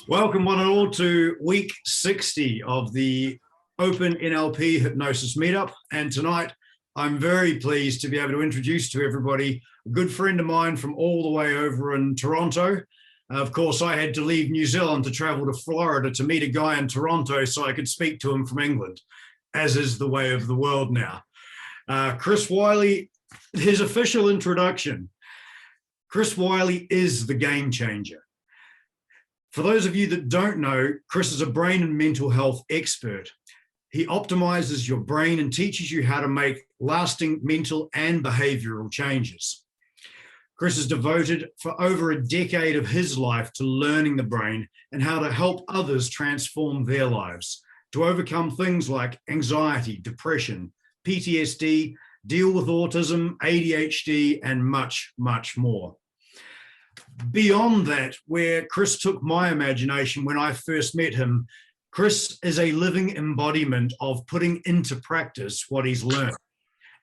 Welcome one and all to week 60 of the Open NLP Hypnosis Meet Up. And tonight, I'm very pleased to be able to introduce to everybody a good friend of mine from all the way over in Toronto. Of course, I had to leave New Zealand to travel to Florida to meet a guy in Toronto so I could speak to him from England, as is the way of the world now. Chris Wyllie, his official introduction. Chris Wyllie is the game changer. For those of you that don't know, Chris is a brain and mental health expert. He optimizes your brain and teaches you how to make lasting mental and behavioral changes. Chris is devoted for over a decade of his life to learning the brain and how to help others transform their lives, to overcome things like anxiety, depression, PTSD, deal with autism, ADHD, and much, much more. Beyond that, where Chris took my imagination when I first met him, Chris is a living embodiment of putting into practice what he's learned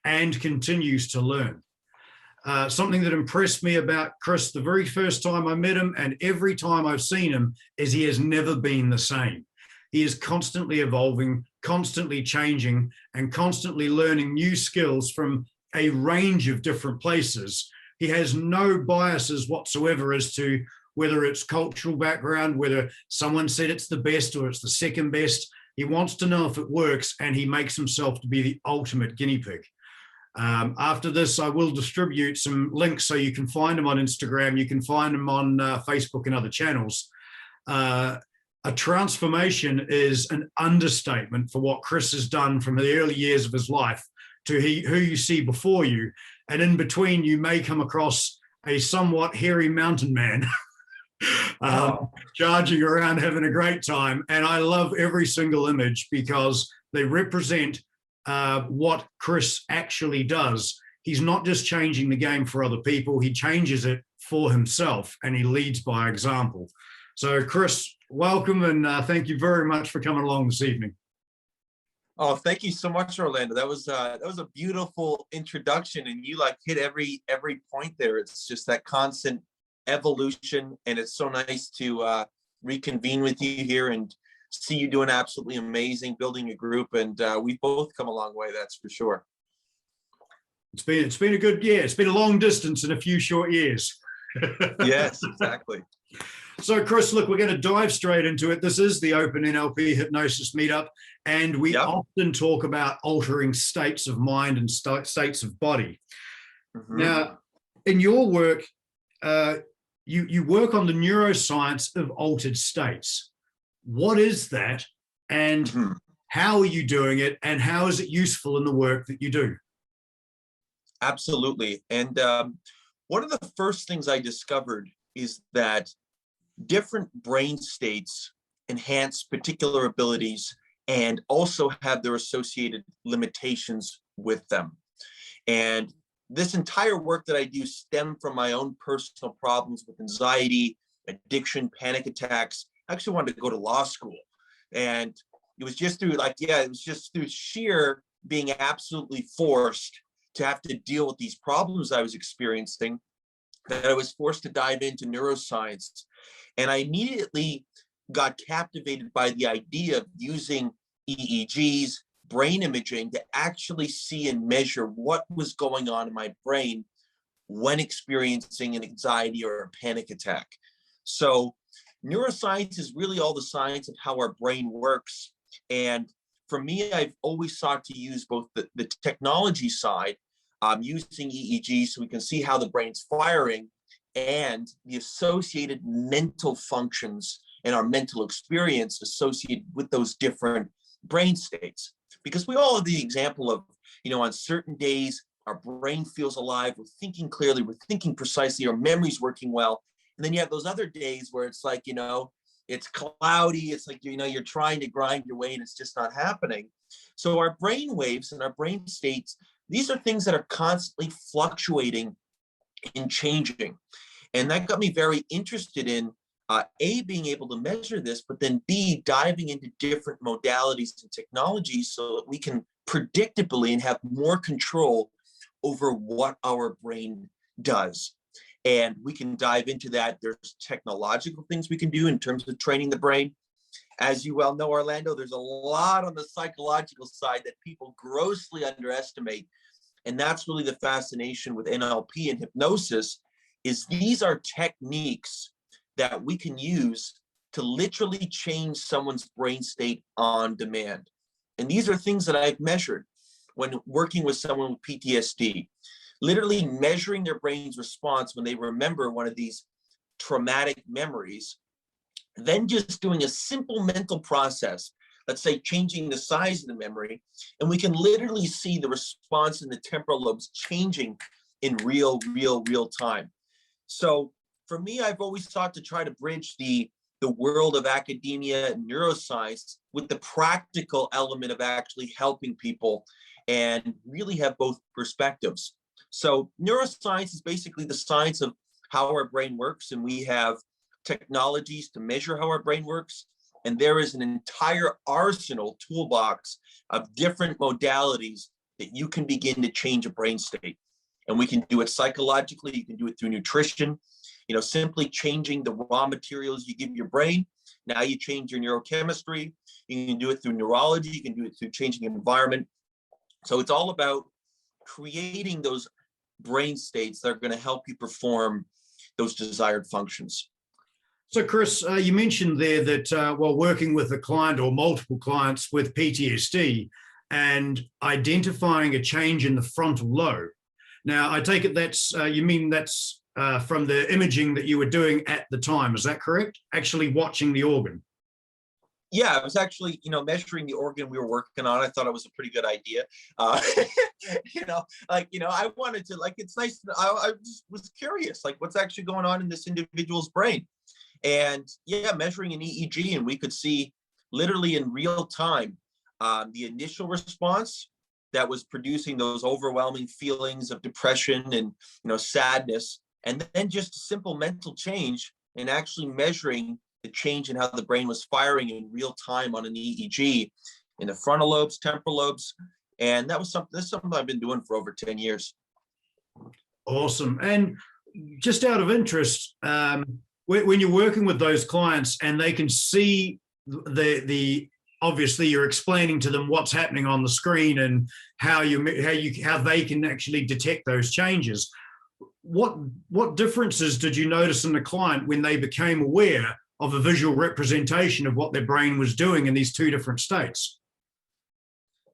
and continues to learn. Something that impressed me about Chris the very first time I met him and every time I've seen him is he has never been the same. He is constantly evolving, constantly changing, and constantly learning new skills from a range of different places. He has no biases whatsoever as to whether it's cultural background, whether someone said it's the best or it's the second best. He wants to know if it works, and he makes himself to be the ultimate guinea pig. After this, I will distribute some links so you can find him on Instagram. You can find him on Facebook and other channels. A transformation is an understatement for what Chris has done from the early years of his life to who you see before you. And in between, you may come across a somewhat hairy mountain man charging around having a great time. And I love every single image because they represent what Chris actually does. He's not just changing the game for other people, he changes it for himself, and he leads by example. So Chris, welcome, and thank you very much for coming along this evening. Oh, thank you so much, Orlando. That was a beautiful introduction, and you like hit every point there. It's just that constant evolution, and it's so nice to reconvene with you here and see you doing absolutely amazing, building a group, and we've both come a long way, that's for sure. It's been a good year. It's been a long distance in a few short years. Yes, exactly. So, Chris, look, we're going to dive straight into it. This is the Open NLP Hypnosis Meetup, and we often talk about altering states of mind and states of body. Now, in your work, you work on the neuroscience of altered states. What is that, and how are you doing it, and how is it useful in the work that you do? Absolutely. And one of the first things I discovered is that different brain states enhance particular abilities and also have their associated limitations with them. And this entire work that I do stemmed from my own personal problems with anxiety, addiction, panic attacks. I actually wanted to go to law school. And it was just through it was just through sheer being absolutely forced to have to deal with these problems I was experiencing that I was forced to dive into neuroscience. And I immediately got captivated by the idea of using EEGs, brain imaging, to actually see and measure what was going on in my brain when experiencing an anxiety or a panic attack. So neuroscience is really all the science of how our brain works. And for me, I've always sought to use both the technology side, using EEG so we can see how the brain's firing, and the associated mental functions and our mental experience associated with those different brain states. Because we all have the example of, on certain days, our brain feels alive, we're thinking clearly, we're thinking precisely, our memory's working well. And then you have those other days where it's like, it's cloudy, it's like, you're trying to grind your way and it's just not happening. So our brain waves and our brain states, these are things that are constantly fluctuating and changing. And that got me very interested in A, being able to measure this, but then B, diving into different modalities and technologies so that we can predictably and have more control over what our brain does. And we can dive into that. There's technological things we can do in terms of training the brain. As you well know, Orlando, there's a lot on the psychological side that people grossly underestimate. And that's really the fascination with NLP and hypnosis, is these are techniques that we can use to literally change someone's brain state on demand. And these are things that I've measured when working with someone with PTSD, literally measuring their brain's response when they remember one of these traumatic memories, then just doing a simple mental process, let's say changing the size of the memory, and we can literally see the response in the temporal lobes changing in real time. So for me, I've always thought to try to bridge the world of academia and neuroscience with the practical element of actually helping people and really have both perspectives. So neuroscience is basically the science of how our brain works, and we have technologies to measure how our brain works. And there is an entire arsenal toolbox of different modalities that you can begin to change a brain state. And we can do it psychologically. You can do it through nutrition, simply changing the raw materials you give your brain. Now you change your neurochemistry. You can do it through neurology. You can do it through changing the environment. So it's all about creating those brain states that are going to help you perform those desired functions. So, Chris, you mentioned there that while working with a client or multiple clients with PTSD and identifying a change in the frontal lobe. Now, I take it that's, you mean that's from the imaging that you were doing at the time. Is that correct? Actually watching the organ. Yeah, I was actually, measuring the organ we were working on. I thought it was a pretty good idea. I wanted to, it's nice. I just was curious, what's actually going on in this individual's brain. And yeah, measuring an EEG, and we could see literally in real time the initial response that was producing those overwhelming feelings of depression and sadness, and then just a simple mental change and actually measuring the change in how the brain was firing in real time on an EEG in the frontal lobes, temporal lobes. And that's something I've been doing for over 10 years. Awesome. And just out of interest, when you're working with those clients and they can see the obviously you're explaining to them what's happening on the screen and how they can actually detect those changes. What differences did you notice in the client when they became aware of a visual representation of what their brain was doing in these two different states?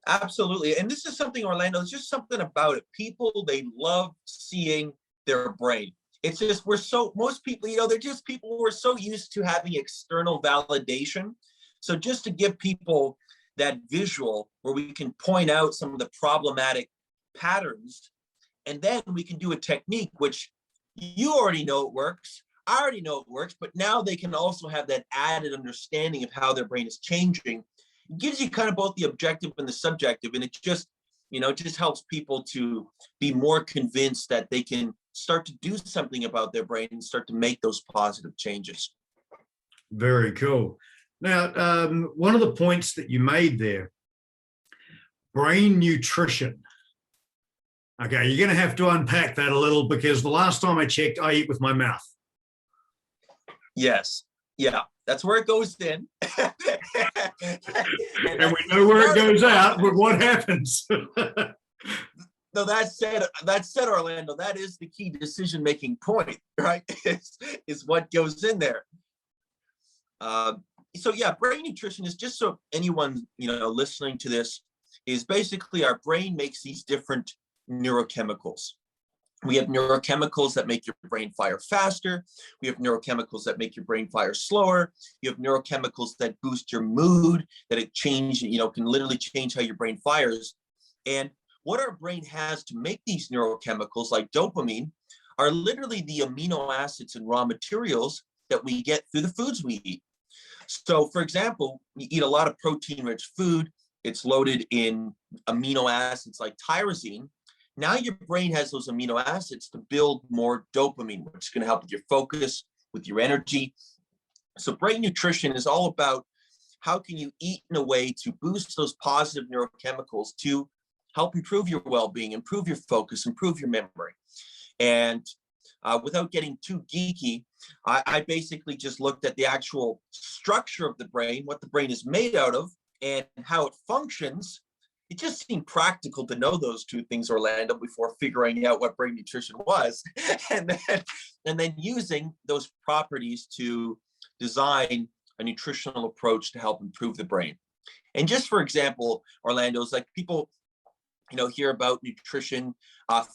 Absolutely. And this is something, Orlando, it's just something about it. People, they love seeing their brain. It's just, most people, they're just people who are so used to having external validation. So just to give people that visual where we can point out some of the problematic patterns, and then we can do a technique, which you already know it works. I already know it works, but now they can also have that added understanding of how their brain is changing. It gives you kind of both the objective and the subjective, and it just, it just helps people to be more convinced that they can start to do something about their brain and start to make those positive changes. Very cool. Now, one of the points that you made there, brain nutrition. Okay, you're going to have to unpack that a little, because the last time I checked, I eat with my mouth. Yes. Yeah. That's where it goes in. And we know where it goes out, but what happens? No, that said, Orlando, that is the key decision-making point, right? Is what goes in there. So yeah, brain nutrition is, just so anyone, listening to this, is basically our brain makes these different neurochemicals. We have neurochemicals that make your brain fire faster. We have neurochemicals that make your brain fire slower. You have neurochemicals that boost your mood, that it can literally change how your brain fires. And what our brain has to make these neurochemicals, like dopamine, are literally the amino acids and raw materials that we get through the foods we eat. So for example, you eat a lot of protein-rich food. It's loaded in amino acids like tyrosine. Now your brain has those amino acids to build more dopamine, which is going to help with your focus, with your energy. So brain nutrition is all about how can you eat in a way to boost those positive neurochemicals to help improve your well-being, improve your focus, improve your memory. And without getting too geeky, I basically just looked at the actual structure of the brain, what the brain is made out of, and how it functions. It just seemed practical to know those two things, Orlando, before figuring out what brain nutrition was, and then using those properties to design a nutritional approach to help improve the brain. And just for example, Orlando, is like people, hear about nutrition.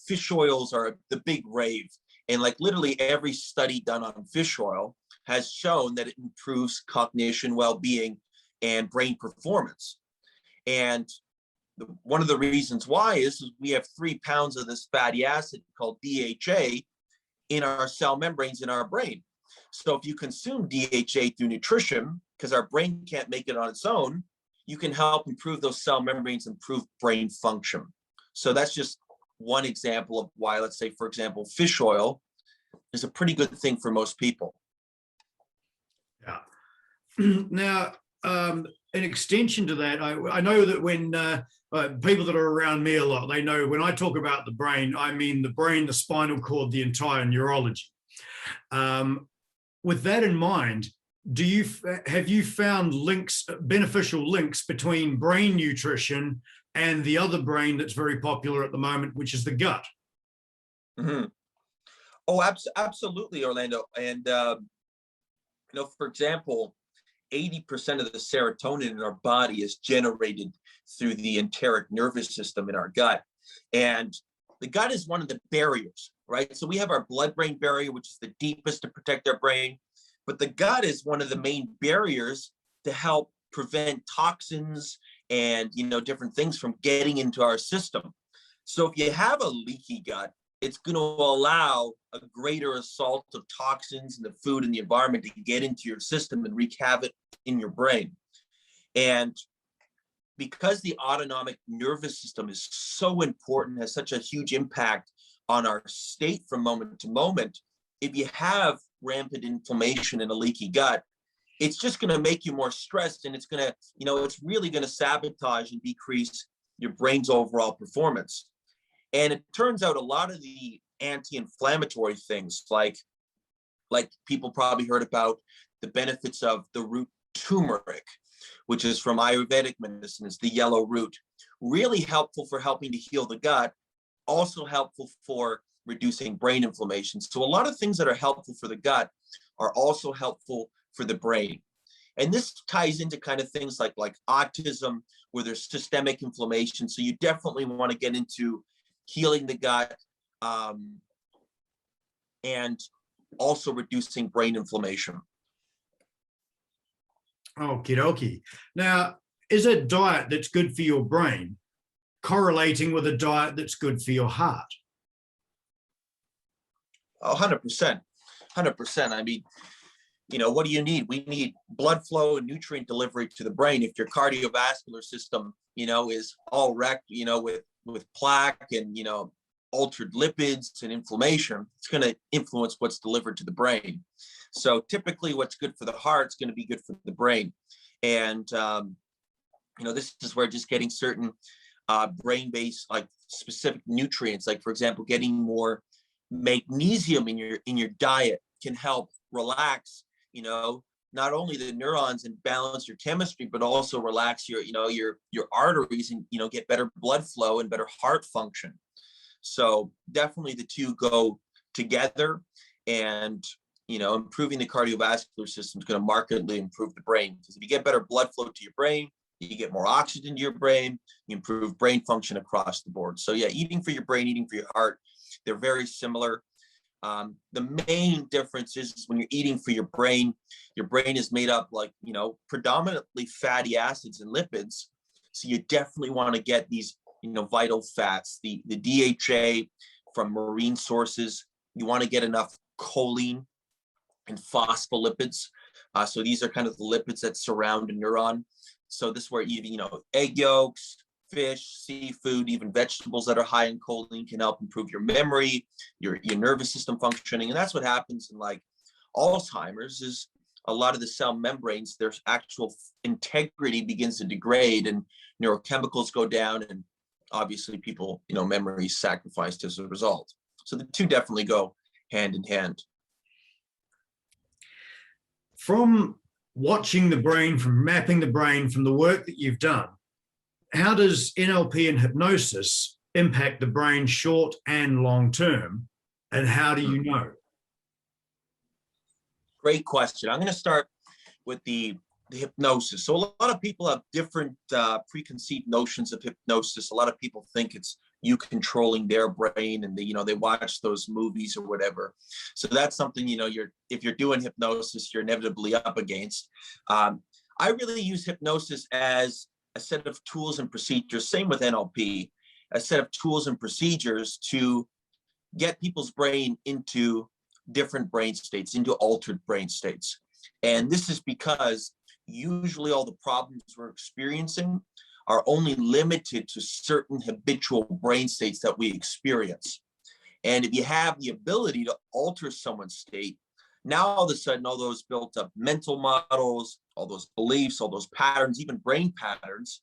Fish oils are the big rave, and like literally every study done on fish oil has shown that it improves cognition, well-being, and brain performance. And one of the reasons why is we have 3 pounds of this fatty acid called DHA in our cell membranes in our brain. So if you consume DHA through nutrition, because our brain can't make it on its own, you can help improve those cell membranes, improve brain function. So that's just one example of why, let's say, for example, fish oil is a pretty good thing for most people. Yeah. Now, in extension to that, I know that when people that are around me a lot, they know when I talk about the brain, I mean the brain, the spinal cord, the entire neurology. With that in mind, have you found beneficial links between brain nutrition and the other brain that's very popular at the moment, which is the gut? Mm-hmm. Oh, absolutely, Orlando. And for example, 80% of the serotonin in our body is generated through the enteric nervous system in our gut. And the gut is one of the barriers, right? So we have our blood-brain barrier, which is the deepest to protect our brain. But the gut is one of the main barriers to help prevent toxins and, different things from getting into our system. So if you have a leaky gut, it's going to allow a greater assault of toxins and the food and the environment to get into your system and wreak havoc in your brain. And because the autonomic nervous system is so important, has such a huge impact on our state from moment to moment, if you have rampant inflammation in a leaky gut, it's just going to make you more stressed, and it's going to, it's really going to sabotage and decrease your brain's overall performance. And it turns out a lot of the anti-inflammatory things, like people probably heard about the benefits of the root turmeric, which is from Ayurvedic medicine. It's the yellow root, really helpful for helping to heal the gut, also helpful for reducing brain inflammation. So a lot of things that are helpful for the gut are also helpful for the brain. And this ties into kind of things like autism, where there's systemic inflammation. So you definitely want to get into healing the gut, and also reducing brain inflammation. Okie dokie. Now, is a diet that's good for your brain correlating with a diet that's good for your heart? Oh, 100%. 100%. I mean, what do you need? We need blood flow and nutrient delivery to the brain. If your cardiovascular system, is all wrecked, with plaque and, altered lipids and inflammation, it's going to influence what's delivered to the brain. So typically what's good for the heart is going to be good for the brain. And, this is where just getting certain brain-based, specific nutrients, like, for example, getting more magnesium in your diet can help relax, not only the neurons and balance your chemistry, but also relax your arteries and, get better blood flow and better heart function. So definitely the two go together, and, improving the cardiovascular system is going to markedly improve the brain, because if you get better blood flow to your brain, you get more oxygen to your brain, you improve brain function across the board. So yeah, eating for your brain, eating for your heart, they're very similar. The main difference is when you're eating for your brain is made up predominantly fatty acids and lipids. So you definitely want to get these, vital fats, the DHA from marine sources. You want to get enough choline and phospholipids. So these are kind of the lipids that surround a neuron. So this is where eating, egg yolks, fish, seafood, even vegetables that are high in choline can help improve your memory, your nervous system functioning. And that's what happens in Alzheimer's, is a lot of the cell membranes, their actual integrity begins to degrade and neurochemicals go down, and obviously people, memory is sacrificed as a result. So the two definitely go hand in hand. From watching the brain, from mapping the brain, from the work that you've done, how does NLP and hypnosis impact the brain short and long term? And how do you know? Great question. I'm going to start with the hypnosis. So a lot of people have different preconceived notions of hypnosis. A lot of people think it's you controlling their brain, and they watch those movies or whatever. So that's something, if you're doing hypnosis, you're inevitably up against. I really use hypnosis as a set of tools and procedures, same with NLP, a set of tools and procedures to get people's brain into different brain states, into altered brain states. And this is because usually all the problems we're experiencing are only limited to certain habitual brain states that we experience. And if you have the ability to alter someone's state, now all of a sudden, all those built up mental models, all those beliefs, all those patterns, even brain patterns,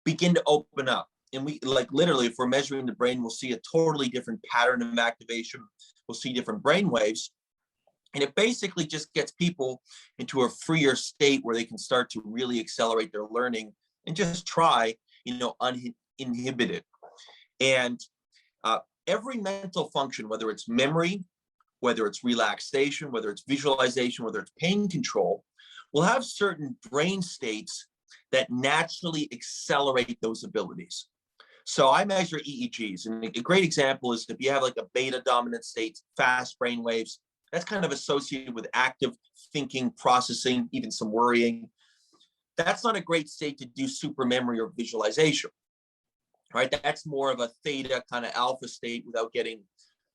begin to open up. And we, like, literally, if we're measuring the brain, we'll see a totally different pattern of activation. We'll see different brain waves. And it basically just gets people into a freer state where they can start to really accelerate their learning and just try, uninhibited. And every mental function, whether it's memory, whether it's relaxation, whether it's visualization, whether it's pain control, will have certain brain states that naturally accelerate those abilities. So I measure EEGs, and a great example is if you have like a beta dominant state, fast brain waves, that's kind of associated with active thinking, processing, even some worrying. That's not a great state to do super memory or visualization, right? That's more of a theta kind of alpha state without getting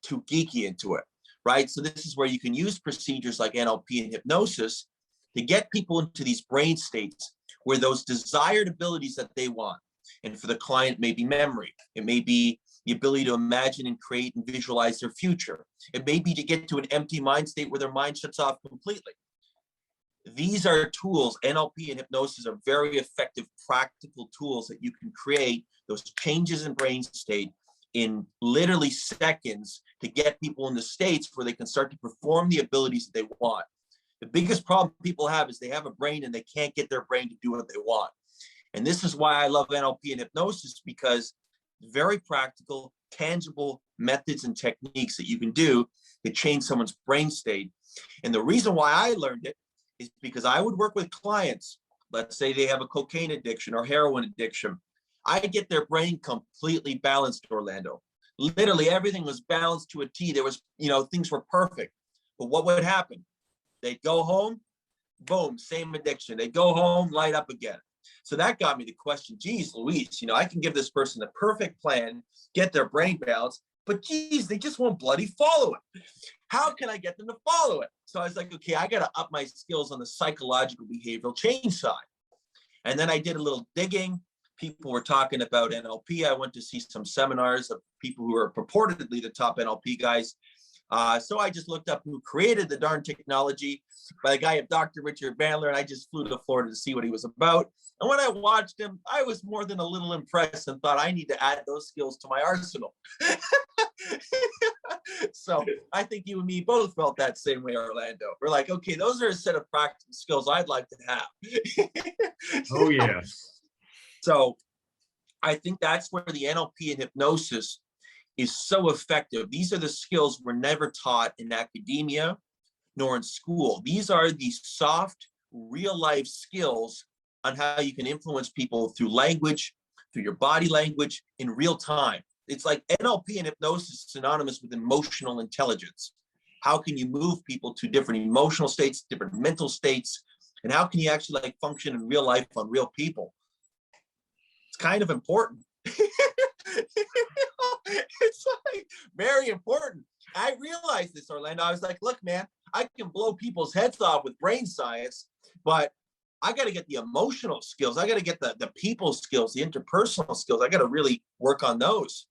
too geeky into it, right? So this is where you can use procedures like NLP and hypnosis to get people into these brain states where those desired abilities that they want. And for the client, maybe memory. It may be the ability to imagine and create and visualize their future. It may be to get to an empty mind state where their mind shuts off completely. These are tools. NLP and hypnosis are very effective, practical tools that you can create those changes in brain state in literally seconds to get people in the states where they can start to perform the abilities that they want. The biggest problem people have is they have a brain and they can't get their brain to do what they want. And this is why I love NLP and hypnosis, because very practical, tangible methods and techniques that you can do to change someone's brain state. And the reason why I learned it is because I would work with clients, let's say they have a cocaine addiction or heroin addiction. I get their brain completely balanced, Orlando. Literally everything was balanced to a T. There was, things were perfect. But what would happen? They'd go home, boom, same addiction. They'd go home, light up again. So that got me to question, geez, Louise, I can give this person the perfect plan, get their brain balanced, but geez, they just won't bloody follow it. How can I get them to follow it? So I was like, okay, I got to up my skills on the psychological behavioral change side. And then I did a little digging. People were talking about NLP. I went to see some seminars of people who are purportedly the top NLP guys. So I just looked up who created the darn technology by the guy of Dr. Richard Bandler, and I just flew to Florida to see what he was about. And when I watched him, I was more than a little impressed and thought I need to add those skills to my arsenal. So I think you and me both felt that same way, Orlando. We're like, okay, those are a set of practical skills I'd like to have. Oh, yeah. So I think that's where the NLP and hypnosis is so effective. These are the skills we're never taught in academia nor in school. These are the soft, real life skills on how you can influence people through language, through your body language in real time. It's like NLP and hypnosis is synonymous with emotional intelligence. How can you move people to different emotional states, different mental states, and how can you actually function in real life on real people? It's kind of important. It's very important. I realized this, Orlando. I was like, look, man, I can blow people's heads off with brain science, but I got to get the emotional skills. I got to get the people skills, the interpersonal skills. I got to really work on those.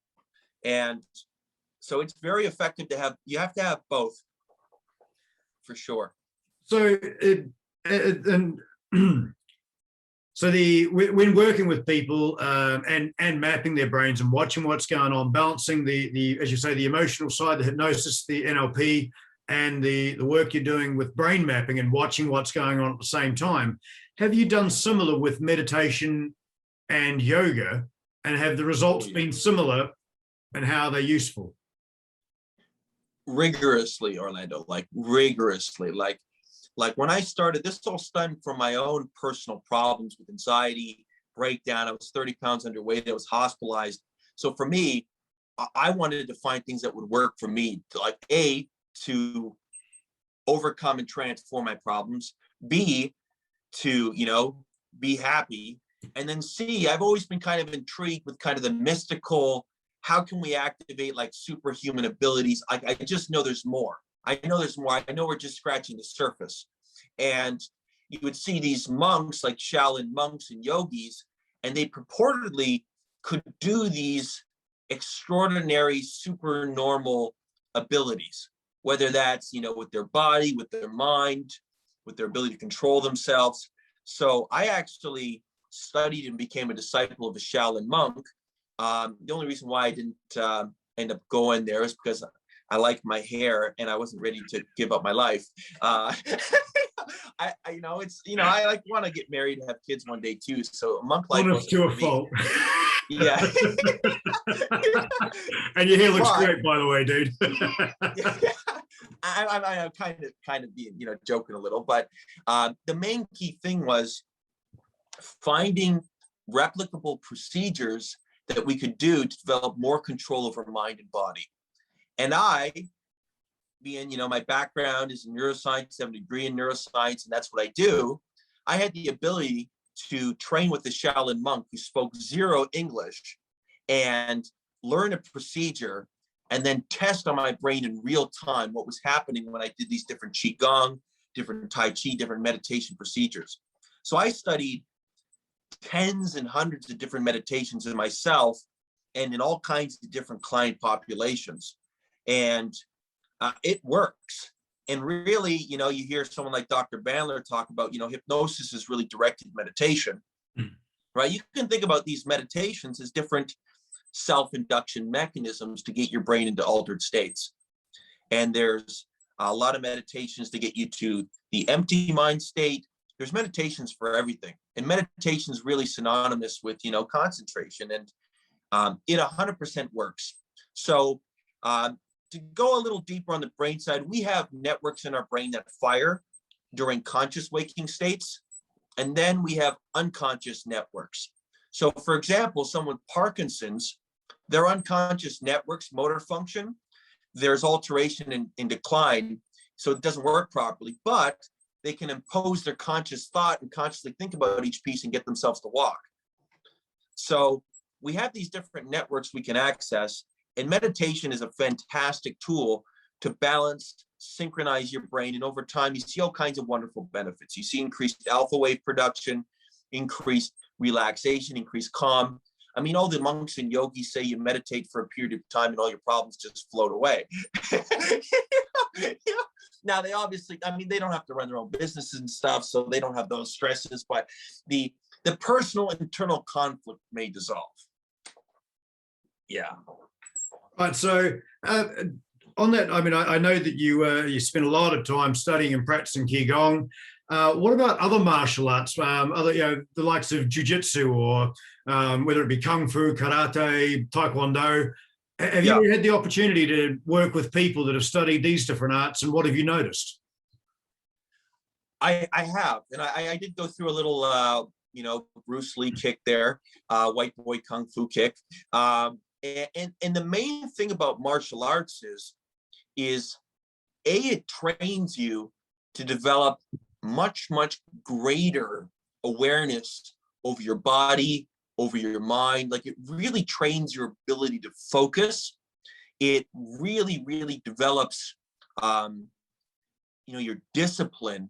And so it's very effective to have, you have to have both for sure. So, and So when working with people and mapping their brains and watching what's going on, balancing the as you say, the emotional side, the hypnosis, the NLP, and the work you're doing with brain mapping and watching what's going on at the same time, have you done similar with meditation and yoga, and have the results been similar, and how they're useful? Rigorously, Orlando, like rigorously. Like when I started, this all stemmed from my own personal problems with anxiety, breakdown. I was 30 pounds underweight. I was hospitalized. So for me, I wanted to find things that would work for me, to like A, to overcome and transform my problems, B, to, you know, be happy. And then C, I've always been kind of intrigued with kind of the mystical, how can we activate like superhuman abilities? I just know there's more. I know there's more. I know we're just scratching the surface. And you would see these monks, like Shaolin monks and yogis, and they purportedly could do these extraordinary, super normal abilities, whether that's, you know, with their body, with their mind, with their ability to control themselves. So I actually studied and became a disciple of a Shaolin monk. The only reason why I didn't end up going there is because I like my hair and I wasn't ready to give up my life. You know, it's, you know, I like want to get married and have kids one day too. So a monk life wasn't your for me. fault. Yeah. And your hair looks great, by the way, dude. I'm kind of being, you know, joking a little, but the main key thing was finding replicable procedures that we could do to develop more control over mind and body. And I, being, you know, my background is in neuroscience, I have a degree in neuroscience, and that's what I do. I had the ability to train with the Shaolin monk who spoke zero English and learn a procedure and then test on my brain in real time what was happening when I did these different Qigong, different Tai Chi, different meditation procedures. So I studied tens and hundreds of different meditations in myself and in all kinds of different client populations. And it works. And really, you know, you hear someone like Dr. Bandler talk about, you know, hypnosis is really directed meditation, right? You can think about these meditations as different self-induction mechanisms to get your brain into altered states. And there's a lot of meditations to get you to the empty mind state. There's meditations for everything. And meditation is really synonymous with, you know, concentration, and it 100% works. So to go a little deeper on the brain side, we have networks in our brain that fire during conscious waking states. And then we have unconscious networks. So for example, someone with Parkinson's, their unconscious networks, motor function, there's alteration in decline. So it doesn't work properly, but they can impose their conscious thought and consciously think about each piece and get themselves to walk. So we have these different networks we can access, and meditation is a fantastic tool to balance, synchronize your brain. And over time, you see all kinds of wonderful benefits. You see increased alpha wave production, increased relaxation, increased calm. I mean, all the monks and yogis say you meditate for a period of time and all your problems just float away. Now, they obviously, I mean, they don't have to run their own businesses and stuff, so they don't have those stresses, but the personal internal conflict may dissolve. Yeah. Right. So on that, I mean, I know that you spend a lot of time studying and practicing Qigong. What about other martial arts, other, you know, the likes of jiu-jitsu, or whether it be kung fu, karate, taekwondo? Have you had the opportunity to work with people that have studied these different arts, and what have you noticed? I have, and I did go through a little, you know, Bruce Lee kick there, white boy kung fu kick. And the main thing about martial arts is it trains you to develop much greater awareness over your body, over your mind. Like, it really trains your ability to focus. It really develops, you know, your discipline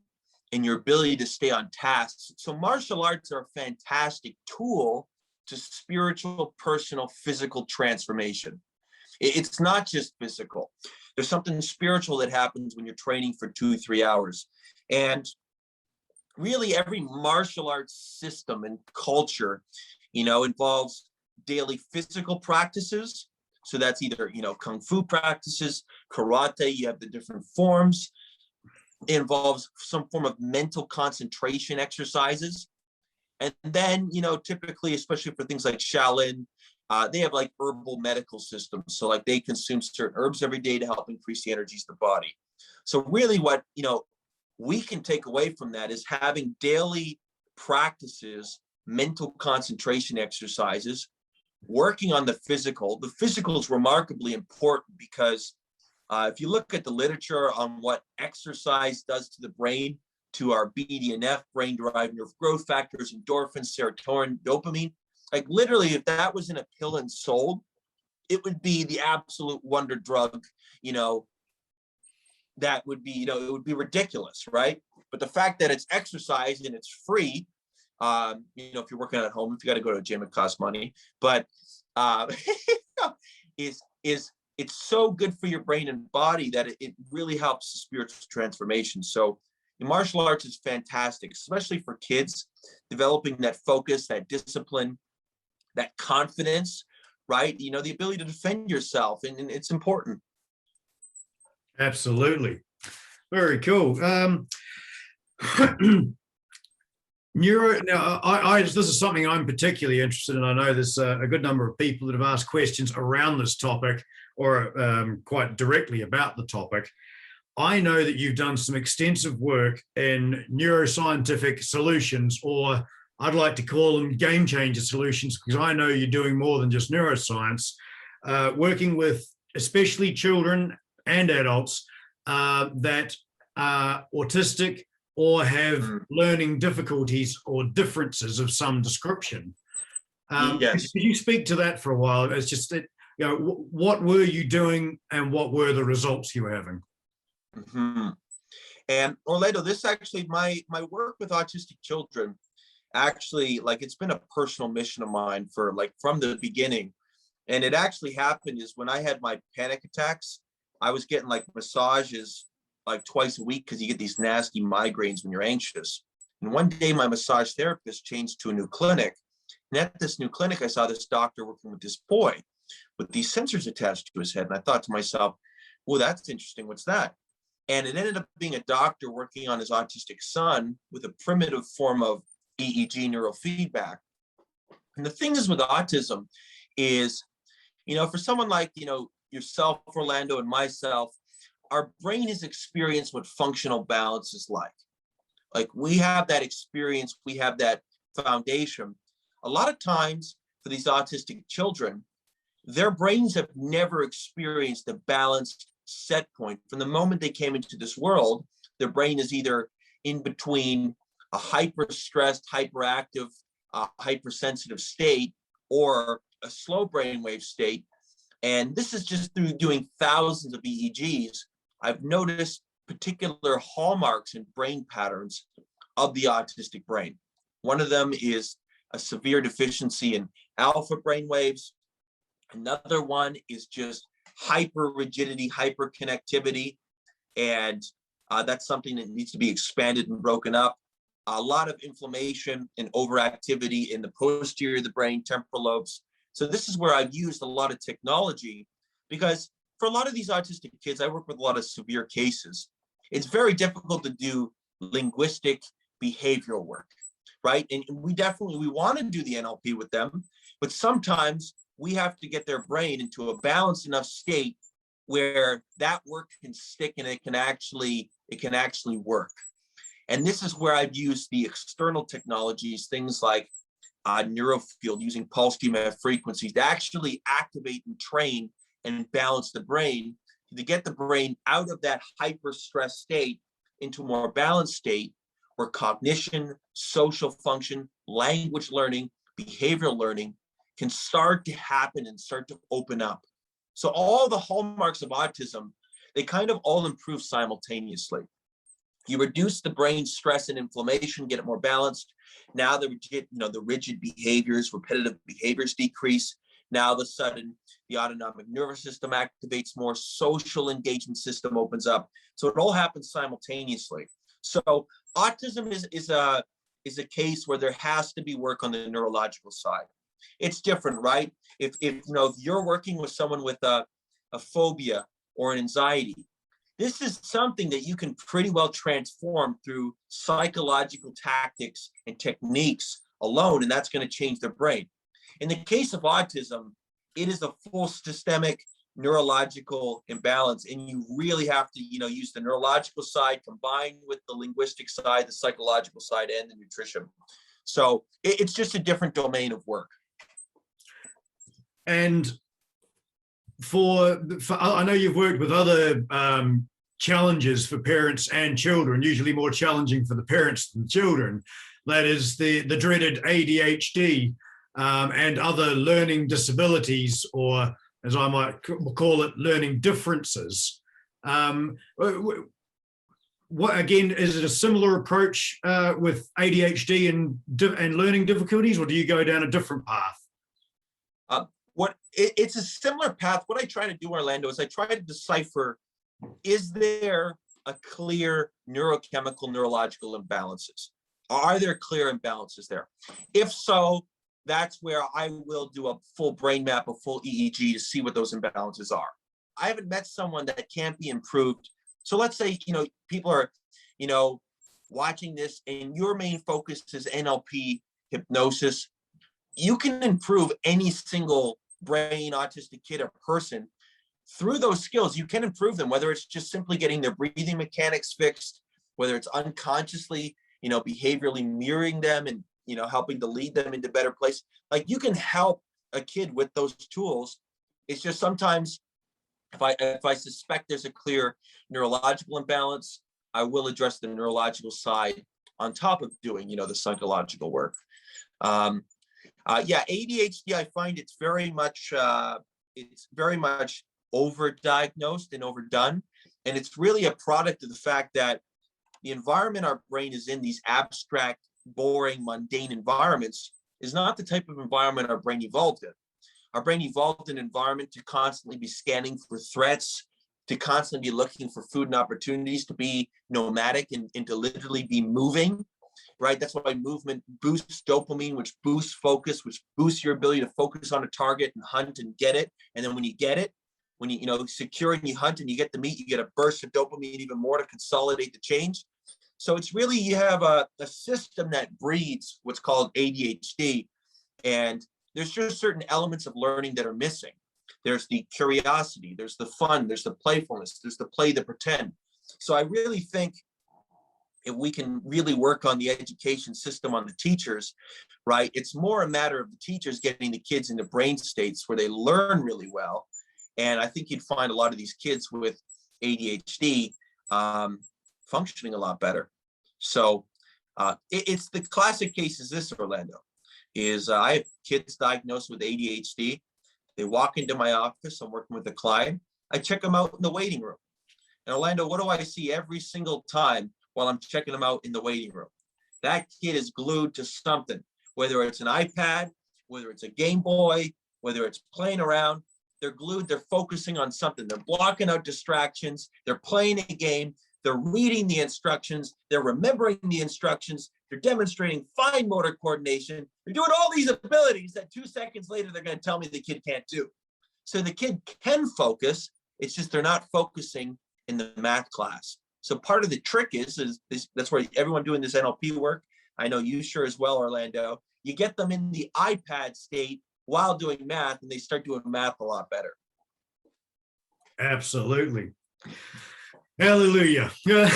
and your ability to stay on task. So martial arts are a fantastic tool to spiritual, personal, physical transformation. It's not just physical. There's something spiritual that happens when you're training for 2-3 hours. And really every martial arts system and culture, involves daily physical practices. So that's either, kung fu practices, karate, you have the different forms. It involves some form of mental concentration exercises. And then, typically, especially for things like Shaolin, they have like herbal medical systems. So like they consume certain herbs every day to help increase the energies of the body. So really what, we can take away from that is having daily practices, mental concentration exercises, working on the physical. The physical is remarkably important because if you look at the literature on what exercise does to the brain, to our BDNF, brain-derived nerve growth factors, endorphins, serotonin, dopamine, like literally if that was in a pill and sold, it would be the absolute wonder drug, that would be, it would be ridiculous, right? But the fact that it's exercise and it's free, if you're working at home, if you got to go to a gym, it costs money, but is it's so good for your brain and body that it really helps the spiritual transformation. So martial arts is fantastic, especially for kids, developing that focus, that discipline, that confidence, right? The ability to defend yourself, and it's important. Absolutely. Very cool. This is something I'm particularly interested in. I know there's a good number of people that have asked questions around this topic or quite directly about the topic. I know that you've done some extensive work in neuroscientific solutions, or I'd like to call them game changer solutions, because I know you're doing more than just neuroscience, working with especially children and adults that are autistic or have learning difficulties or differences of some description. Yes. Could you speak to that for a while? It's just that, what were you doing and what were the results you were having? Mm-hmm. And Orlando, this actually, my work with autistic children, actually, like it's been a personal mission of mine for like from the beginning. And it actually happened is when I had my panic attacks, I was getting like massages like twice a week because you get these nasty migraines when you're anxious. And one day my massage therapist changed to a new clinic. And at this new clinic, I saw this doctor working with this boy with these sensors attached to his head. And I thought to myself, well, that's interesting. What's that? And it ended up being a doctor working on his autistic son with a primitive form of EEG neurofeedback. And the thing is with autism is, for someone like, yourself, Orlando, and myself, our brain has experienced what functional balance is like. Like we have that experience, we have that foundation. A lot of times for these autistic children, their brains have never experienced a balanced set point. From the moment they came into this world, their brain is either in between a hyper-stressed, hyperactive, hypersensitive state or a slow brainwave state. And this is just through doing thousands of EEGs. I've noticed particular hallmarks and brain patterns of the autistic brain. One of them is a severe deficiency in alpha brainwaves. Another one is just hyper rigidity, hyper connectivity. And that's something that needs to be expanded and broken up. A lot of inflammation and overactivity in the posterior of the brain, temporal lobes. So this is where I've used a lot of technology because for a lot of these autistic kids, I work with a lot of severe cases. It's very difficult to do linguistic behavioral work, right? And we want to do the NLP with them, but sometimes we have to get their brain into a balanced enough state where that work can stick and it can actually work. And this is where I've used the external technologies, things like neurofield, using pulse EMF frequencies to actually activate and train and balance the brain to get the brain out of that hyper stress state into a more balanced state where cognition, social function, language learning, behavioral learning can start to happen and start to open up. So all the hallmarks of autism, they kind of all improve simultaneously. You reduce the brain stress and inflammation, get it more balanced. Now the rigid behaviors, repetitive behaviors decrease. Now all of a sudden, the autonomic nervous system activates more, social engagement system opens up. So it all happens simultaneously. So autism is a case where there has to be work on the neurological side. It's different, right? If you're working with someone with a phobia or an anxiety, this is something that you can pretty well transform through psychological tactics and techniques alone, and that's going to change their brain. In the case of autism, it is a full systemic neurological imbalance, and you really have to, use the neurological side combined with the linguistic side, the psychological side, and the nutrition. So it's just a different domain of work. And for I know you've worked with other challenges for parents and children, usually more challenging for the parents than children. That is the dreaded ADHD and other learning disabilities, or as I might call it, learning differences. What again, is it a similar approach with ADHD and learning difficulties, or do you go down a different path? It's a similar path. What I try to do, Orlando, is I try to decipher, is there a clear neurological imbalances? Are there clear imbalances there? If so, that's where I will do a full brain map, a full EEG to see what those imbalances are. I haven't met someone that can't be improved. So let's say, people are, watching this and your main focus is NLP hypnosis. You can improve any single brain autistic kid or person through those skills. You can improve them, whether it's just simply getting their breathing mechanics fixed, whether it's unconsciously, behaviorally mirroring them and, helping to lead them into better place. Like, you can help a kid with those tools. It's just sometimes if I suspect there's a clear neurological imbalance, I will address the neurological side on top of doing, the psychological work. ADHD, I find it's very much overdiagnosed and overdone. And it's really a product of the fact that the environment our brain is in, these abstract, boring, mundane environments, is not the type of environment our brain evolved in. Our brain evolved in an environment to constantly be scanning for threats, to constantly be looking for food and opportunities, to be nomadic and to literally be moving. Right? That's why movement boosts dopamine, which boosts focus, which boosts your ability to focus on a target and hunt and get it. And then when you get it, when you secure and you hunt and you get the meat, you get a burst of dopamine even more to consolidate the change. So it's really, you have a system that breeds what's called ADHD. And there's just certain elements of learning that are missing. There's the curiosity, there's the fun, there's the playfulness, there's the play, the pretend. So I really think if we can really work on the education system, on the teachers, right? It's more a matter of the teachers getting the kids into brain states where they learn really well. And I think you'd find a lot of these kids with ADHD functioning a lot better. So it's the classic case is this, Orlando, is I have kids diagnosed with ADHD. They walk into my office, I'm working with a client, I check them out in the waiting room. And Orlando, what do I see every single time while I'm checking them out in the waiting room? That kid is glued to something, whether it's an iPad, whether it's a Game Boy, whether it's playing around. They're glued, they're focusing on something. They're blocking out distractions. They're playing a game. They're reading the instructions. They're remembering the instructions. They're demonstrating fine motor coordination. They're doing all these abilities that 2 seconds later, they're going to tell me the kid can't do. So the kid can focus. It's just they're not focusing in the math class. So part of the trick is that's where everyone doing this NLP work, I know you sure as well, Orlando, you get them in the iPad state while doing math, and they start doing math a lot better. Absolutely. Hallelujah. So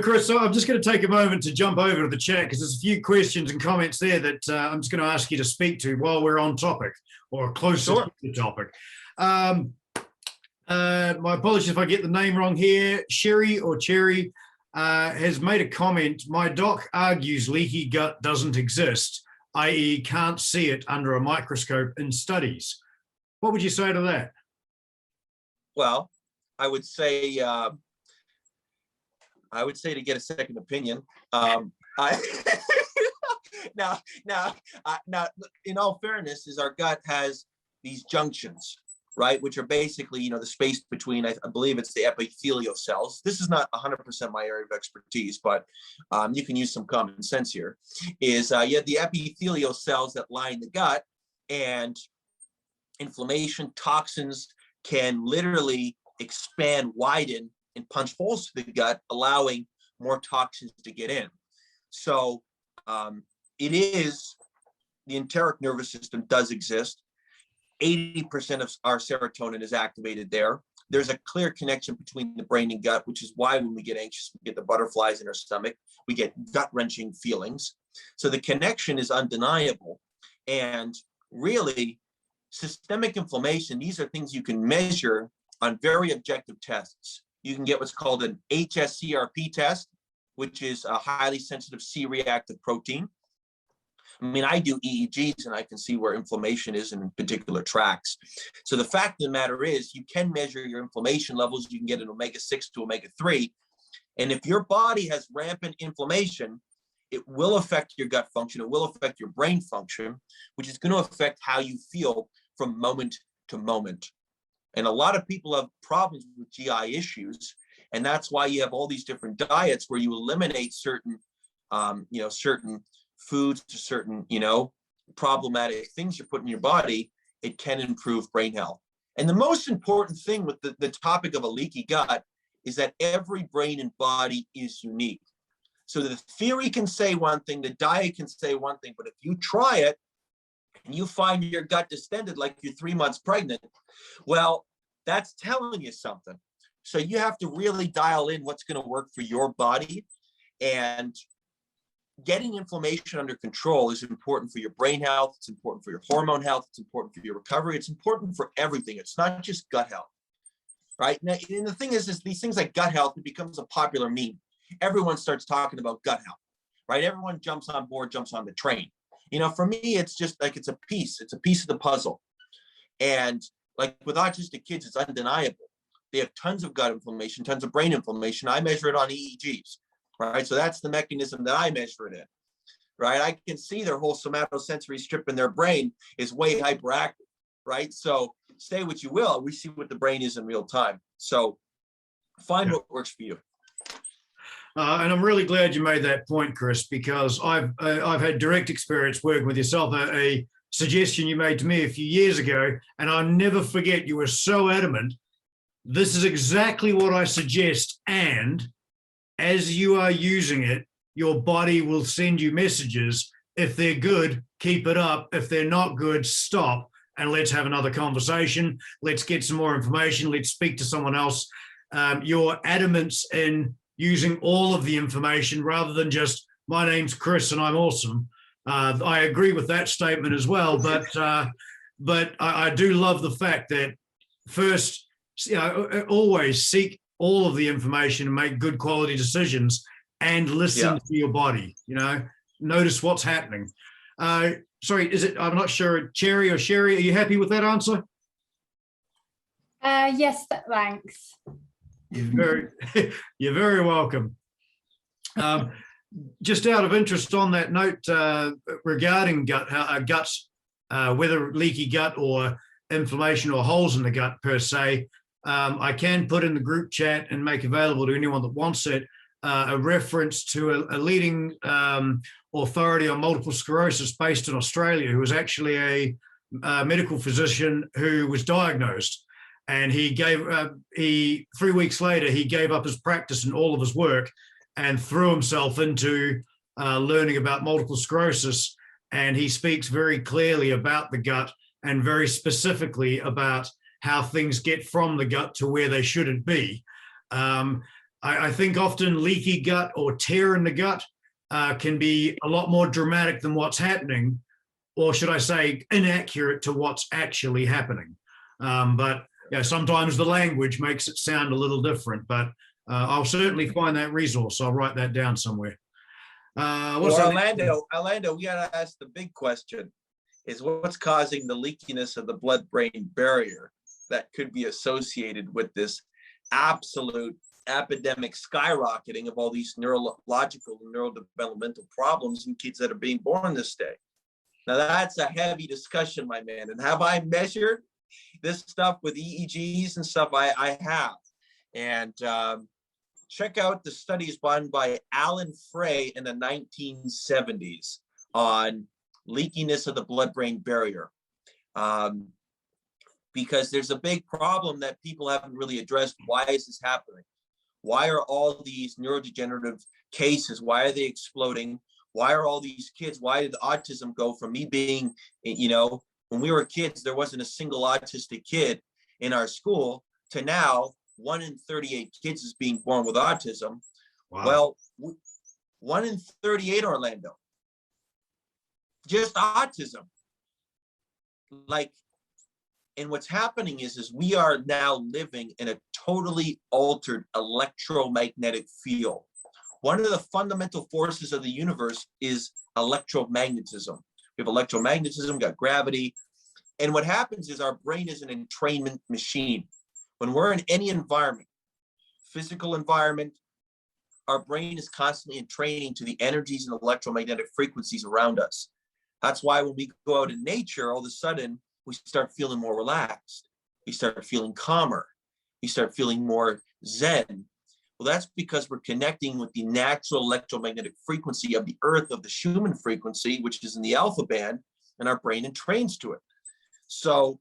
Chris, I'm just going to take a moment to jump over to the chat because there's a few questions and comments there that I'm just going to ask you to speak to while we're on topic or close to the topic. My apologies if I get the name wrong here. Sherry or Cherry has made a comment. My doc argues leaky gut doesn't exist, i.e. can't see it under a microscope in studies. What would you say to that? Well, I would say to get a second opinion. Now, in all fairness, is our gut has these junctions, right? Which are basically, the space between, I believe it's the epithelial cells. This is not 100% my area of expertise, but you can use some common sense here. Is you have the epithelial cells that line the gut, and inflammation, toxins can literally expand, widen, and punch holes to the gut, allowing more toxins to get in. So it is, the enteric nervous system does exist. 80% of our serotonin is activated there. There's a clear connection between the brain and gut, which is why when we get anxious, we get the butterflies in our stomach, we get gut-wrenching feelings. So the connection is undeniable. And really, systemic inflammation, these are things you can measure on very objective tests. You can get what's called an HSCRP test, which is a highly sensitive C-reactive protein. I mean, I do EEGs and I can see where inflammation is in particular tracks. So the fact of the matter is, you can measure your inflammation levels. You can get an omega-6 to omega-3. And if your body has rampant inflammation, it will affect your gut function. It will affect your brain function, which is going to affect how you feel from moment to moment. And a lot of people have problems with GI issues. And that's why you have all these different diets where you eliminate certain, certain foods to certain, problematic things you're putting in your body. It can improve brain health. And the most important thing with the topic of a leaky gut is that every brain and body is unique. So the theory can say one thing, the diet can say one thing, but if you try it and you find your gut distended like you're 3 months pregnant, well, that's telling you something. So you have to really dial in what's going to work for your body. And getting inflammation under control is important for your brain health. It's important for your hormone health. It's important for your recovery. It's important for everything. It's not just gut health, right? Now, and the thing is these things like gut health, it becomes a popular meme. Everyone starts talking about gut health, right? Everyone jumps on board, jumps on the train. For me, it's just like it's a piece of the puzzle. And like with autistic kids, it's undeniable. They have tons of gut inflammation, tons of brain inflammation. I measure it on EEGs, right? So that's the mechanism that I measure it in, right? I can see their whole somatosensory strip in their brain is way hyperactive, right? So say what you will, we see what the brain is in real time. So find what works for you. And I'm really glad you made that point, Chris, because I've had direct experience working with yourself. A suggestion you made to me a few years ago, and I'll never forget, you were so adamant, this is exactly what I suggest, and as you are using it, your body will send you messages. If they're good, keep it up. If they're not good, stop, and let's have another conversation. Let's get some more information. Let's speak to someone else. Your adamance in using all of the information rather than just, my name's Chris and I'm awesome. I agree with that statement as well, but I do love the fact that first, always seek all of the information and make good quality decisions and listen to your body, notice what's happening. Sorry, I'm not sure, Cherry or Sherry, are you happy with that answer? Yes, thanks. You're very welcome. Just out of interest on that note, regarding guts, whether leaky gut or inflammation or holes in the gut per se, I can put in the group chat and make available to anyone that wants it a reference to a leading authority on multiple sclerosis based in Australia, who was actually a medical physician who was diagnosed. And he 3 weeks later, he gave up his practice and all of his work and threw himself into learning about multiple sclerosis. And he speaks very clearly about the gut and very specifically about how things get from the gut to where they shouldn't be. I think often leaky gut or tear in the gut can be a lot more dramatic than what's happening, or should I say inaccurate to what's actually happening. But sometimes the language makes it sound a little different, but I'll certainly find that resource. I'll write that down somewhere. Orlando, we got to ask the big question, is what's causing the leakiness of the blood-brain barrier that could be associated with this absolute epidemic skyrocketing of all these neurological and neurodevelopmental problems in kids that are being born this day? Now, that's a heavy discussion, my man. And have I measured this stuff with EEGs and stuff I have. And check out the studies done by Alan Frey in the 1970s on leakiness of the blood-brain barrier. Because there's a big problem that people haven't really addressed. Why is this happening? Why are all these neurodegenerative cases, why are they exploding? Why are all these kids, why did autism go from me being, when we were kids, there wasn't a single autistic kid in our school, to now 1 in 38 kids is being born with autism. Wow. Well, 1 in 38, Orlando, just autism. And what's happening is we are now living in a totally altered electromagnetic field. One of the fundamental forces of the universe is electromagnetism. We have electromagnetism, got gravity. And what happens is our brain is an entrainment machine. When we're in any environment, physical environment, our brain is constantly entraining to the energies and electromagnetic frequencies around us. That's why when we go out in nature, all of a sudden, we start feeling more relaxed. We start feeling calmer. We start feeling more zen. Well, that's because we're connecting with the natural electromagnetic frequency of the earth, of the Schumann frequency, which is in the alpha band, and our brain entrains to it. So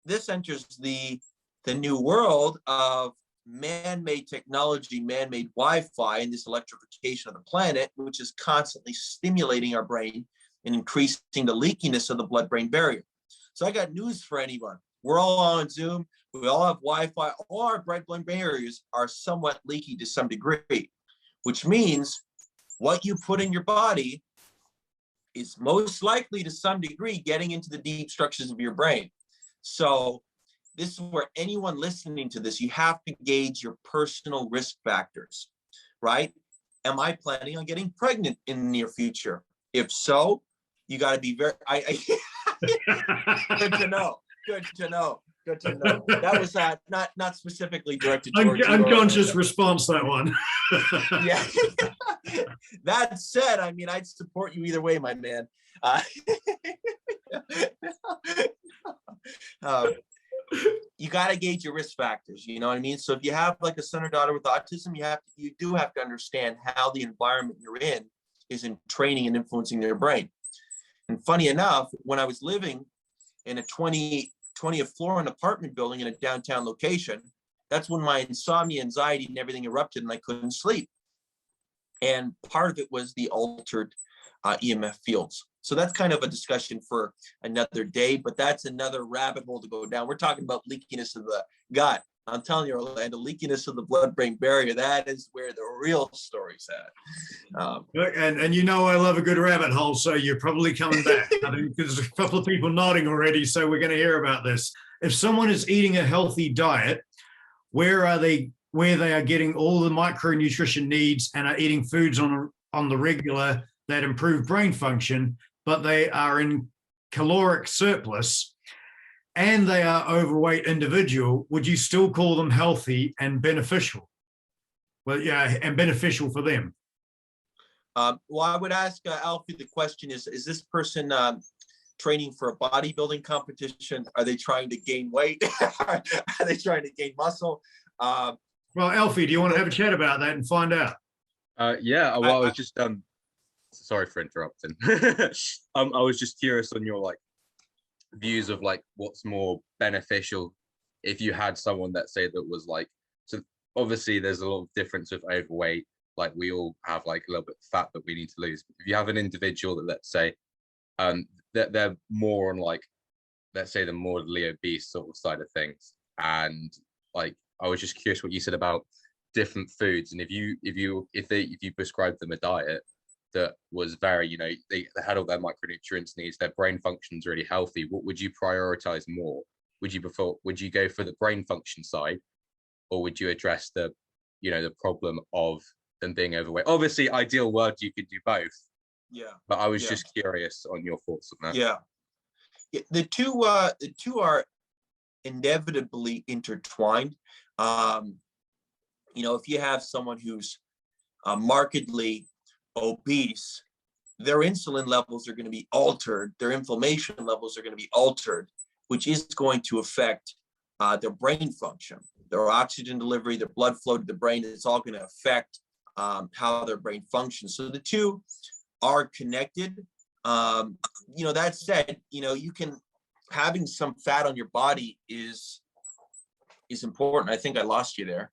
this enters the new world of man-made technology, man-made Wi-Fi, and this electrification of the planet, which is constantly stimulating our brain and increasing the leakiness of the blood-brain barrier. So I got news for anyone. We're all on Zoom. We all have Wi-Fi. All our blood-brain barriers are somewhat leaky to some degree, which means what you put in your body is most likely to some degree getting into the deep structures of your brain. So this is where anyone listening to this, you have to gauge your personal risk factors, right? Am I planning on getting pregnant in the near future? If so, you got to be very, good to know. Good to know. Good to know. That was not specifically directed towards unconscious response, that one. Yeah. That said, I mean, I'd support you either way, my man. You got to gauge your risk factors. You know what I mean? So if you have like a son or daughter with autism, you do have to understand how the environment you're in is in training and influencing their brain. And funny enough, when I was living in a 20th floor in an apartment building in a downtown location, that's when my insomnia, anxiety, and everything erupted, and I couldn't sleep. And part of it was the altered EMF fields. So that's kind of a discussion for another day, but that's another rabbit hole to go down. We're talking about leakiness of the gut. I'm telling you, Orlando, leakiness of the blood-brain barrier, that is where the real story's at. And you know I love a good rabbit hole, so you're probably coming back. I think there's a couple of people nodding already, so we're going to hear about this. If someone is eating a healthy diet, where they are getting all the micronutrition needs and are eating foods on the regular that improve brain function, but they are in caloric surplus, and they are overweight individual, would you still call them healthy and beneficial? Well, yeah, and beneficial for them. Well, I would ask Alfie the question is this person training for a bodybuilding competition? Are they trying to gain weight? Are they trying to gain muscle? Well, Alfie, do you want to have a chat about that and find out? Yeah, well, I was just, sorry for interrupting. I was just curious on your views of what's more beneficial if you had someone that was so obviously there's a lot of difference with overweight, we all have a little bit of fat that we need to lose. If you have an individual that, let's say, that they're more on let's say the morbidly obese sort of side of things, and I was just curious what you said about different foods, and if you prescribed them a diet that was very, they had all their micronutrients needs, their brain function's really healthy, what would you prioritize more? Would you go for the brain function side, or would you address the problem of them being overweight? Obviously, ideal world, you could do both. Yeah. But I was just curious on your thoughts on that. Yeah. The two are inevitably intertwined. If you have someone who's markedly obese, their insulin levels are going to be altered, their inflammation levels are going to be altered, which is going to affect their brain function, their oxygen delivery, their blood flow to the brain. It's all going to affect how their brain functions. So the two are connected. That said, having some fat on your body is important. I think I lost you there.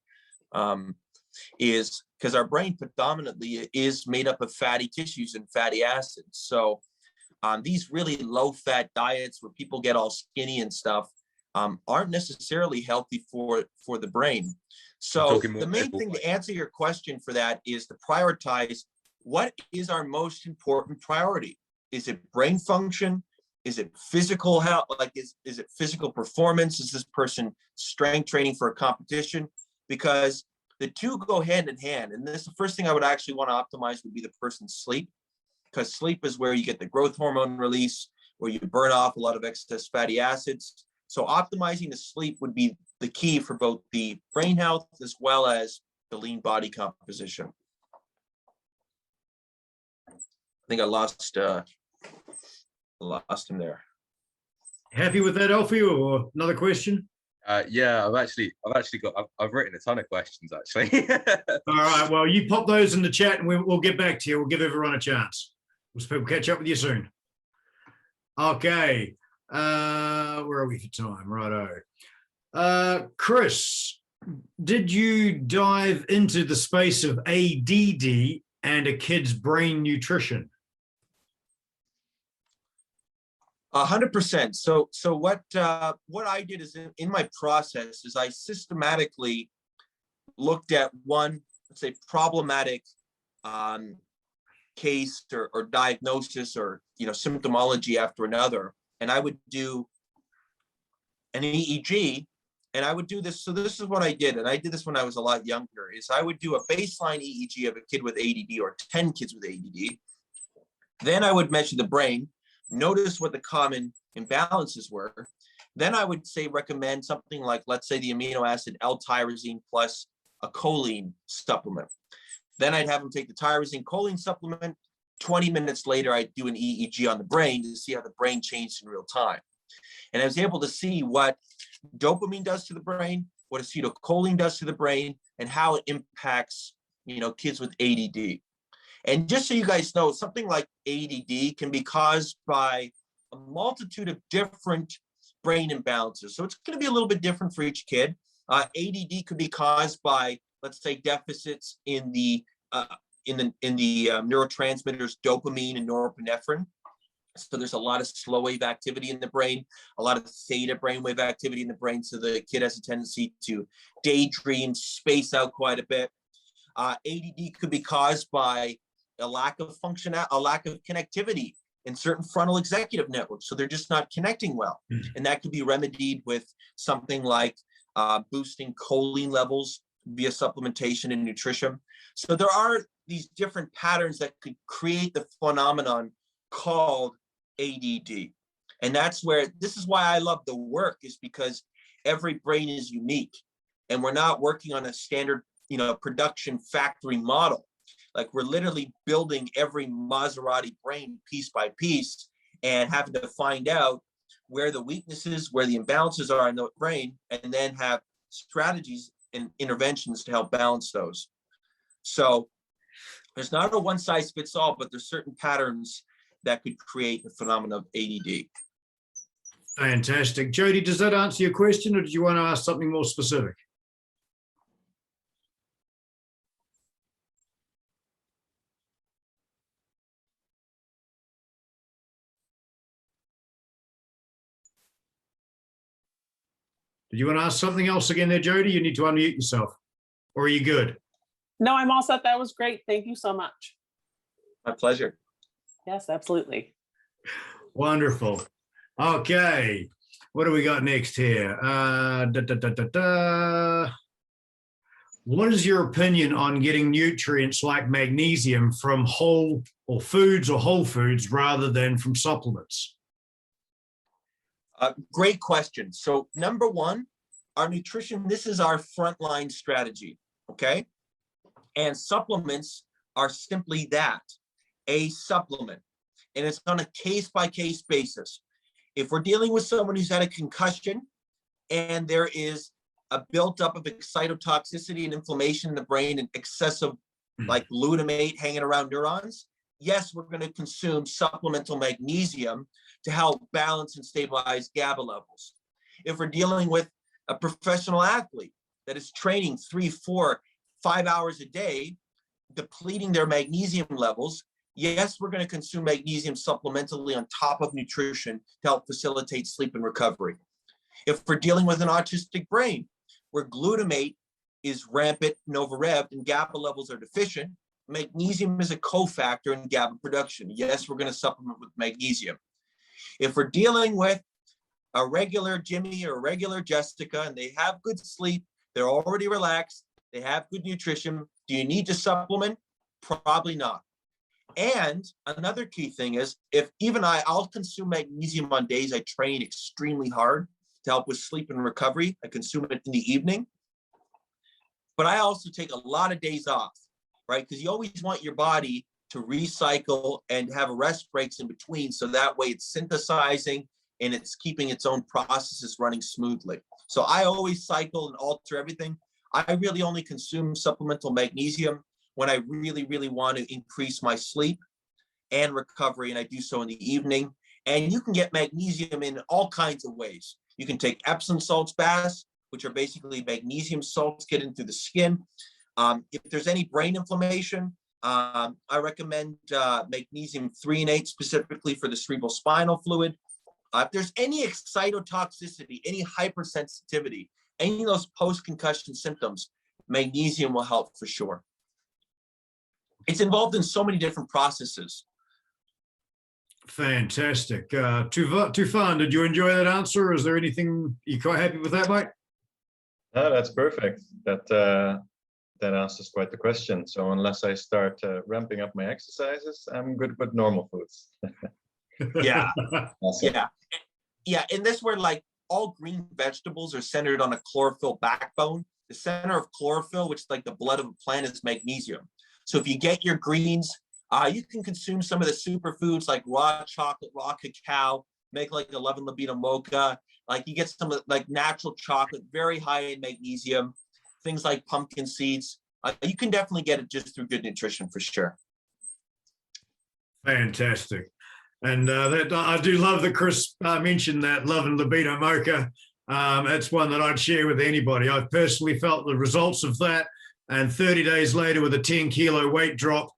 Is because our brain predominantly is made up of fatty tissues and fatty acids. So these really low fat diets where people get all skinny and stuff aren't necessarily healthy for the brain. So the main thing to answer your question for that is to prioritize what is our most important priority. Is it brain function? Is it physical health? Like, is it physical performance? Is this person strength training for a competition? Because the two go hand in hand. And this, the first thing I would actually want to optimize would be the person's sleep, because sleep is where you get the growth hormone release, where you burn off a lot of excess fatty acids. So optimizing the sleep would be the key for both the brain health as well as the lean body composition. I think I lost him there. Happy with that, Alfie, or another question? Yeah, I've written a ton of questions actually. All right, well, you pop those in the chat and we'll get back to you. We'll give everyone a chance. We'll catch up with you soon. Okay, where are we for time? Righto. Chris, did you dive into the space of ADD and a kid's brain nutrition? 100%. So what I did is in my process is I systematically looked at one, let's say, problematic case or diagnosis or symptomology after another, and I would do an EEG, and I would do this. So this is what I did, and I did this when I was a lot younger. Is I would do a baseline EEG of a kid with ADD or 10 kids with ADD. Then I would measure the brain, notice what the common imbalances were. Then I would recommend something like, let's say, the amino acid L-tyrosine plus a choline supplement. Then I'd have them take the tyrosine choline supplement. 20 minutes later, I'd do an EEG on the brain to see how the brain changed in real time. And I was able to see what dopamine does to the brain, what acetylcholine does to the brain, and how it impacts, kids with ADD. And just so you guys know, something like ADD can be caused by a multitude of different brain imbalances. So it's going to be a little bit different for each kid. ADD could be caused by, let's say, deficits in the neurotransmitters dopamine and norepinephrine. So there's a lot of slow wave activity in the brain, a lot of theta brainwave activity in the brain. So the kid has a tendency to daydream, space out quite a bit. ADD could be caused by a lack of connectivity in certain frontal executive networks. So they're just not connecting well. And that could be remedied with something like boosting choline levels via supplementation and nutrition. So there are these different patterns that could create the phenomenon called ADD. And this is why I love the work, is because every brain is unique and we're not working on a standard, production factory model. Like, we're literally building every Maserati brain piece by piece and having to find out where the weaknesses, where the imbalances are in the brain, and then have strategies and interventions to help balance those. So there's not a one size fits all, but there's certain patterns that could create the phenomenon of ADD. Fantastic. Jody, does that answer your question, or did you want to ask something more specific? Did you want to ask something else again there, Jody? You need to unmute yourself. Or are you good? No, I'm all set. That was great. Thank you so much. My pleasure. Yes, absolutely. Wonderful. Okay. What do we got next here? What is your opinion on getting nutrients like magnesium from whole foods rather than from supplements? Great question. So number one, our nutrition, this is our frontline strategy, okay? And supplements are simply that, a supplement. And it's on a case-by-case basis. If we're dealing with someone who's had a concussion and there is a buildup of excitotoxicity and inflammation in the brain and excessive like glutamate hanging around neurons, yes, we're going to consume supplemental magnesium to help balance and stabilize GABA levels. If we're dealing with a professional athlete that is training 3, 4, 5 hours a day, depleting their magnesium levels, yes, we're going to consume magnesium supplementally on top of nutrition to help facilitate sleep and recovery. If we're dealing with an autistic brain where glutamate is rampant and over-revved and GABA levels are deficient, magnesium is a cofactor in GABA production. Yes, we're going to supplement with magnesium. If we're dealing with a regular Jimmy or a regular Jessica and they have good sleep, they're already relaxed, they have good nutrition, do you need to supplement? Probably not. And another key thing is, if even I'll consume magnesium on days I train extremely hard to help with sleep and recovery. I consume it in the evening. But I also take a lot of days off, right? Because you always want your body to recycle and have rest breaks in between. So that way it's synthesizing and it's keeping its own processes running smoothly. So I always cycle and alter everything. I really only consume supplemental magnesium when I really, really want to increase my sleep and recovery, and I do so in the evening. And you can get magnesium in all kinds of ways. You can take Epsom salts baths, which are basically magnesium salts getting through the skin. If there's any brain inflammation, I recommend magnesium threonate specifically for the cerebral spinal fluid. If there's any excitotoxicity, any hypersensitivity, any of those post-concussion symptoms, magnesium will help for sure. It's involved in so many different processes. Fantastic. Tufan, did you enjoy that answer? Is there anything you quite happy with that, mate? No, that's perfect. That answers quite the question. So unless I start ramping up my exercises, I'm good with normal foods. Yeah. Awesome. Yeah. And this where like all green vegetables are centered on a chlorophyll backbone. The center of chlorophyll, which is like the blood of a plant, is magnesium. So if you get your greens, you can consume some of the superfoods like raw chocolate, raw cacao, make like a love and libido mocha. Like you get some like natural chocolate, very high in magnesium, things like pumpkin seeds. You can definitely get it just through good nutrition for sure. Fantastic. And I do love that Chris mentioned that love and libido mocha. That's one that I'd share with anybody. I've personally felt the results of that. And 30 days later with a 10-kilo weight drop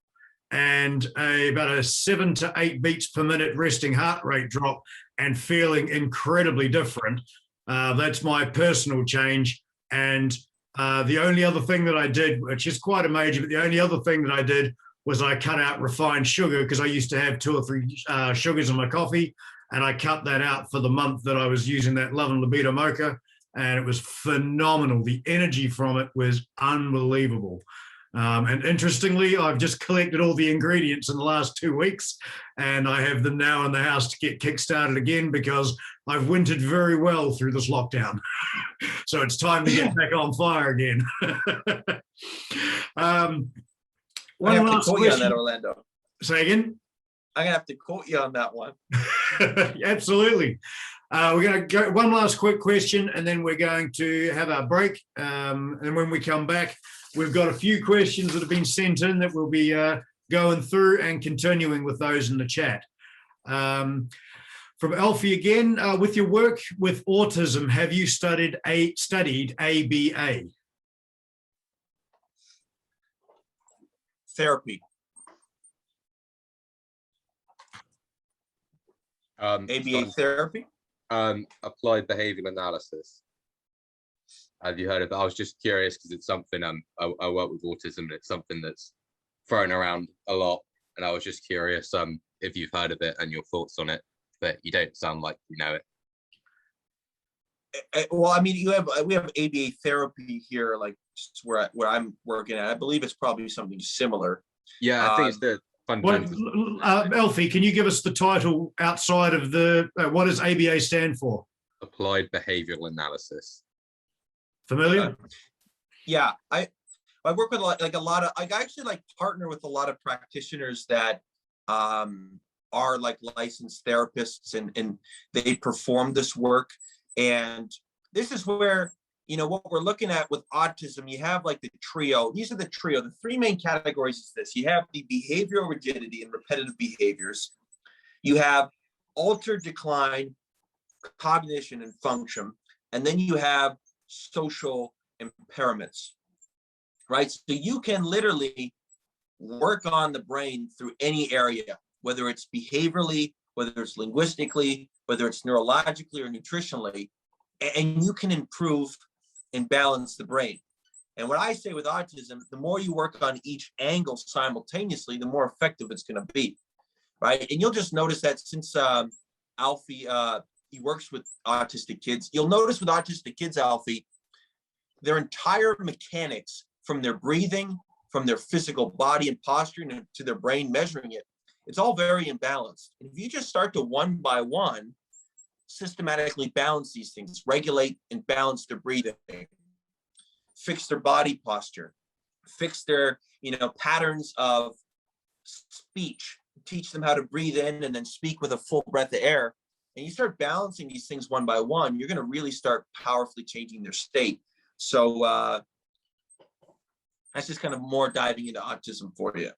and about a 7 to 8 beats per minute resting heart rate drop and feeling incredibly different. That's my personal change. And the only other thing that I did, which is quite amazing, but the only other thing that I did was I cut out refined sugar because I used to have 2 or 3 sugars in my coffee, and I cut that out for the month that I was using that Love and Libido Mocha, and it was phenomenal. The energy from it was unbelievable. And interestingly, I've just collected all the ingredients in the last 2 weeks, and I have them now in the house to get kick-started again because I've wintered very well through this lockdown. So it's time to get back on fire again. One last question. On that, Orlando. Say again? I'm gonna have to quote you on that one. Absolutely. We're going to go one last quick question, and then we're going to have our break. And when we come back, we've got a few questions that have been sent in that we'll be going through and continuing with those in the chat. From Alfie again, with your work with autism, have you studied ABA? Therapy. ABA therapy? Applied behavioural analysis. Have you heard of that? I was just curious because it's something I work with autism, and it's something that's thrown around a lot, and I was just curious if you've heard of it and your thoughts on it, but you don't sound like you know it. Well, I mean, we have ABA therapy here, like where I'm working at. I believe it's probably something similar. Yeah, I think it's the fundamental. Alfie, can you give us the title outside of the what does ABA stand for? Applied Behavioural Analysis. Familiar? Yeah, I work with I actually partner with a lot of practitioners that are are like licensed therapists, and they perform this work. And this is where, you know, what we're looking at with autism, you have like the trio. These are the trio. The three main categories is this. You have the behavioral rigidity and repetitive behaviors. You have altered decline, cognition, and function. And then you have social impairments, right? So you can literally work on the brain through any area, whether it's behaviorally, whether it's linguistically, whether it's neurologically or nutritionally, and you can improve and balance the brain. And what I say with autism, the more you work on each angle simultaneously, the more effective it's going to be, right? And you'll just notice that since Alfie, he works with autistic kids, you'll notice with autistic kids, Alfie, their entire mechanics, from their breathing, from their physical body and posture, and to their brain measuring it, it's all very imbalanced. And if you just start to one by one systematically balance these things, regulate and balance their breathing, fix their body posture, fix their, you know, patterns of speech, teach them how to breathe in and then speak with a full breath of air, and you start balancing these things one by one, you're going to really start powerfully changing their state. So that's just kind of more diving into autism for you.